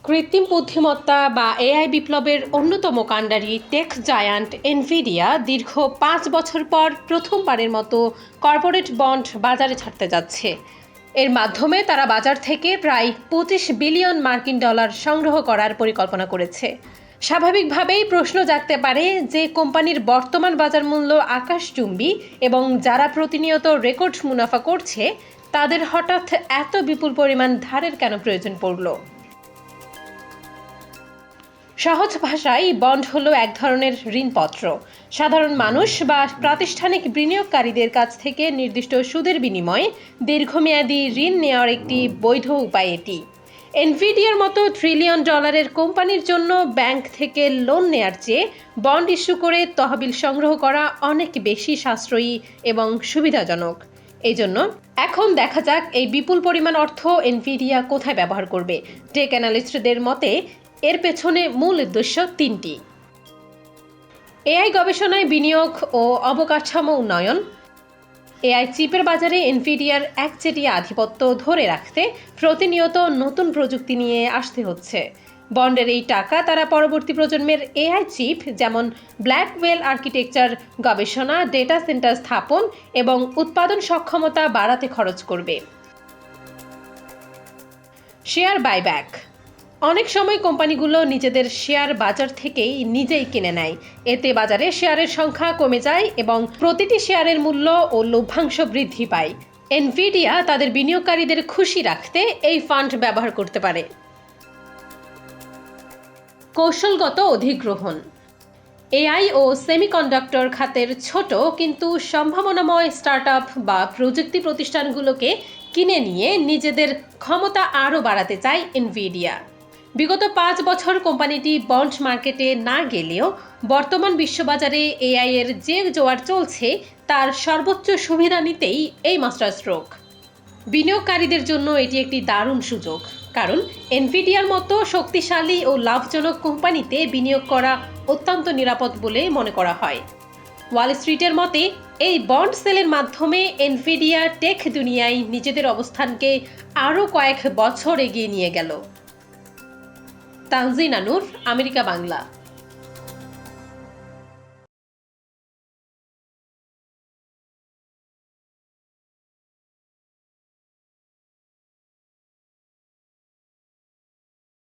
কৃত্রিম বুদ্ধিমত্তা বা এআই বিপ্লবের অন্যতম কাণ্ডারি টেক জায়ান্ট এনভিডিয়া দীর্ঘ 5 বছর পর প্রথমবারের মতো কর্পোরেট বন্ড বাজারে ছাড়তে যাচ্ছে। এর মাধ্যমে তারা বাজার থেকে প্রায় 25 বিলিয়ন মার্কিন ডলার সংগ্রহ করার পরিকল্পনা করেছে। স্বাভাবিকভাবেই প্রশ্ন জাগতে পারে যে কোম্পানির বর্তমান বাজার মূল্য আকাশচুম্বী এবং যারা প্রতিনিয়ত রেকর্ড মুনাফা করছে তাদের হঠাৎ এত বিপুল পরিমাণ ধারের কেন প্রয়োজন পড়ল। সহজ ভাষায় বন্ড হলো এক ধরনের ঋণপত্র। সাধারণ মানুষ বা প্রাতিষ্ঠানিক বিনিয়োগকারীদের কাছ থেকে নির্দিষ্ট সুদের বিনিময়ে দীর্ঘমেয়াদী ঋণ নেওয়ার একটি বৈধ উপায় এটি। এনভিডিয়ার মতো ট্রিলিয়ন ডলারের কোম্পানির জন্য ব্যাংক থেকে লোন নেয়ার চেয়ে বন্ড ইস্যু করে তহবিল সংগ্রহ করা অনেক বেশি সাশ্রয়ী এবং সুবিধাজনক। এই জন্য এখন দেখা যাক এই বিপুল পরিমাণ অর্থ এনভিডিয়া কোথায় ব্যবহার করবে। টেক অ্যানালিস্টদের মতে এর পেছনে মূল উদ্দেশ্য তিনটি: এআই গবেষণায় বিনিয়োগ ও অবকাঠামো উন্নয়ন। এআই চিপের বাজারে এনভিডিয়ার একচেটিয়া আধিপত্য ধরে রাখতে প্রতিনিয়ত নতুন প্রযুক্তি নিয়ে আসতে হচ্ছে। বন্ডের এই টাকা তারা পরবর্তী প্রজন্মের এআই চিপ যেমন ব্ল্যাকওয়েল আর্কিটেকচার গবেষণা, ডেটা সেন্টার স্থাপন এবং উৎপাদন সক্ষমতা বাড়াতে খরচ করবে। Share buyback. অনেক সময় কোম্পানিগুলো নিজেদের শেয়ার বাজার থেকেই নিজেই কিনে নেয়। এতে বাজারে শেয়ারের সংখ্যা কমে যায় এবং প্রতিটি শেয়ারের মূল্য ও লভ্যাংশ বৃদ্ধি পায়। এনভিডিয়া তাদের বিনিয়োগকারীদের খুশি রাখতে এই ফান্ড ব্যবহার করতে পারে। কৌশলগত অধিগ্রহণ। এআই ও সেমিকন্ডাক্টর খাতের ছোট কিন্তু সম্ভাবনাময় স্টার্টআপ বা প্রযুক্তি প্রতিষ্ঠানগুলোকে কিনে নিয়ে নিজেদের ক্ষমতা আরও বাড়াতে চায় এনভিডিয়া। বিগত 5 বছর কোম্পানিটি বন্ড মার্কেটে না গেলেও বর্তমান বিশ্ববাজারে এআই এর যে জোয়ার চলছে তার সর্বোচ্চ সুবিধা নিতেই এই মাস্টার স্ট্রোক। বিনিয়োগকারীদের জন্য এটি একটি দারুণ সুযোগ, কারণ এনভিডিয়ার মতো শক্তিশালী ও লাভজনক কোম্পানিতে বিনিয়োগ করা অত্যন্ত নিরাপদ বলে মনে করা হয়। ওয়াল স্ট্রিটের মতে এই বন্ড সেলের মাধ্যমে এনভিডিয়া টেক দুনিয়ায় নিজেদের অবস্থানকে আরও কয়েক বছর এগিয়ে নিয়ে গেল। তানজিনা নূর, আমেরিকা বাংলা।